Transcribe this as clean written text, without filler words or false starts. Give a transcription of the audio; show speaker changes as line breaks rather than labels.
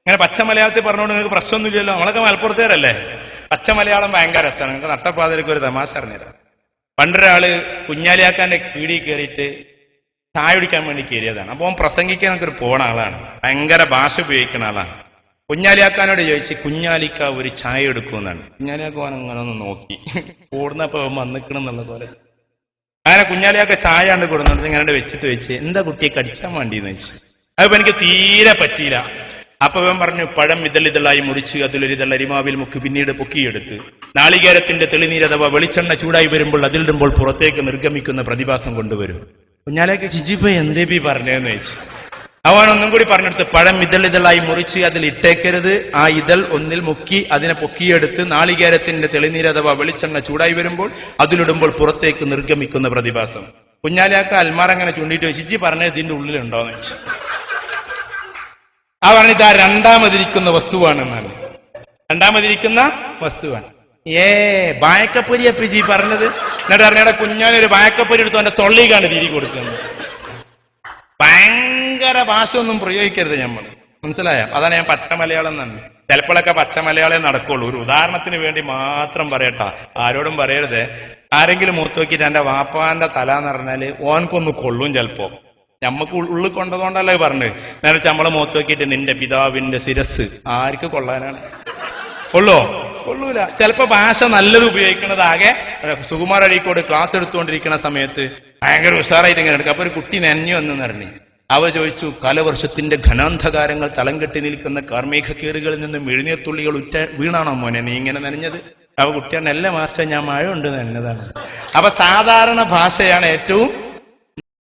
അങ്ങനെ പച്ച മലയാളത്തിൽ പറഞ്ഞുകൊണ്ട് നിങ്ങൾക്ക് പ്രശ്നമൊന്നുമില്ലല്ലോ, നമ്മളൊക്കെ മലപ്പുറത്തേരല്ലേ. പച്ച മലയാളം ഭയങ്കര രസമാണ്. നിങ്ങൾക്ക് നട്ടപ്പാതിലേക്ക് ഒരു തമാശ അറിഞ്ഞുതരാം. പണ്ടൊരാള് കുഞ്ഞാലിയാക്കാന്റെ കീഴിൽ കയറിയിട്ട് ചായ കുടിക്കാൻ വേണ്ടി കയറിയതാണ്. അപ്പോൾ പ്രസംഗിക്കാനൊക്കെ ഒരു പോണ ആളാണ്, ഭയങ്കര ഭാഷ ഉപയോഗിക്കുന്ന ആളാണ്. കുഞ്ഞാലിയാക്കാനോട് ചോദിച്ച്, കുഞ്ഞാലിക്ക ഒരു ചായ എടുക്കുമെന്നാണ്. കുഞ്ഞാലിയാക്കാൻ അങ്ങനെ ഒന്ന് നോക്കി കൂടുന്നപ്പോ വന്നിക്കണം എന്നുള്ള പോലെ. അങ്ങനെ കുഞ്ഞാലിയാക്ക ചായ കണ്ട് കൊടുക്കുന്നത് ഇങ്ങനെ വെച്ചിട്ട് വെച്ച്, എന്താ കുട്ടിയെ കടിച്ചാൻ വേണ്ടിയെന്ന് വെച്ച്. അതിപ്പോ എനിക്ക് തീരെ പറ്റിയില്ല. അപ്പൊ അവൻ പറഞ്ഞു, പഴം ഇതളിതളായി മുറിച്ച് അതിലൊരിതൾ അരിമാവിൽ മുക്കി പിന്നീട് പൊക്കിയെടുത്ത് നാളികേരത്തിന്റെ തെളിനീര് അഥവാ വെളിച്ചെണ്ണ ചൂടായി വരുമ്പോൾ അതിലിടുമ്പോൾ പുറത്തേക്ക് നിർഗമിക്കുന്ന പ്രതിഭാസം കൊണ്ടുവരും. കുഞ്ഞാലിയാക്ക ചിജിപ്പ എന്തേപ്പി പറഞ്ഞതെന്ന് വെച്ച്. അവനൊന്നും കൂടി പറഞ്ഞെടുത്ത്, പഴം ഇതളിതളായി മുറിച്ച് അതിൽ ഇട്ടേക്കരുത്, ആ ഇതൾ ഒന്നിൽ മുക്കി അതിനെ പൊക്കിയെടുത്ത് നാളികേരത്തിന്റെ തെളിനീര് അഥവാ വെളിച്ചെണ്ണ ചൂടായി വരുമ്പോൾ അതിലിടുമ്പോൾ പുറത്തേക്ക് നിർഗമിക്കുന്ന പ്രതിഭാസം. കുഞ്ഞാലിയാക്ക അൽമാർ അങ്ങനെ ചൂണ്ടിയിട്ട് വെച്ച്, ചിജി പറഞ്ഞത് ഇതിന്റെ ഉള്ളിലുണ്ടോന്ന് വെച്ചു. ആ പറഞ്ഞിട്ട് ആ രണ്ടാമതിരിക്കുന്ന വസ്തുവാണെന്നാണ്. രണ്ടാമതിരിക്കുന്ന വസ്തുവാണ്. ബായക്കപ്പൊരി അപ്പിജി പറഞ്ഞത്. എന്നിട്ട് അറിഞ്ഞ കുഞ്ഞാനൊരു ബായക്കപ്പൊരി എടുത്തു അവന്റെ തൊള്ളിക്കാണ് തിരികെ കൊടുക്കുന്നത്. ഭയങ്കര ഭാഷ ഒന്നും പ്രയോഗിക്കരുത് നമ്മൾ, മനസ്സിലായോ? അതാണ് ഞാൻ പച്ച മലയാളം എന്നാണ്. ചിലപ്പോഴൊക്കെ പച്ച മലയാളം നടക്കുള്ളൂ. ഒരു ഉദാഹരണത്തിന് വേണ്ടി മാത്രം പറയട്ടാ, ആരോടും പറയരുത്. ആരെങ്കിലും മൂത്ത് നോക്കിയിട്ട് എന്റെ വാപ്പാന്റെ തല എന്ന് പറഞ്ഞാല് ഓനക്കൊന്ന് കൊള്ളും. ചിലപ്പോ ഞമ്മക്ക് ഉള്ളിൽ കൊണ്ടതുകൊണ്ടല്ലേ പറഞ്ഞത്. നേരെ നമ്മളെ മൂത്ത് നോക്കിയിട്ട് നിന്റെ പിതാവിന്റെ ശിരസ് ആർക്ക് കൊള്ളാനാണ്? കൊള്ളോ? കൊള്ളൂല. ചിലപ്പോ ഭാഷ നല്ലത് ഉപയോഗിക്കുന്നതാകെ. സുകുമാർ അഴീക്കോട് ക്ലാസ് എടുത്തുകൊണ്ടിരിക്കുന്ന സമയത്ത് ഭയങ്കര ഉഷാറായിട്ട് ഇങ്ങനെ എടുക്കും. അപ്പൊ ഒരു കുട്ടി നനഞ്ഞു എന്ന് പറഞ്ഞു. അവ ചോദിച്ചു, കാലവർഷത്തിന്റെ ഘനാന്ധകാരങ്ങൾ തളം കെട്ടി നിൽക്കുന്ന കാർമേഘക്കേറുകളിൽ നിന്ന് മെഴുനീർത്തുള്ളികൾ വീണാണോ മോനെ നീ ഇങ്ങനെ നനഞ്ഞത്? അവ കുട്ടിയാണ്, എല്ലാ മാസ്റ്റർ ഞാൻ മഴ ഉണ്ട് നനഞ്ഞതാണ്. അപ്പൊ സാധാരണ ഭാഷയാണ് ഏറ്റവും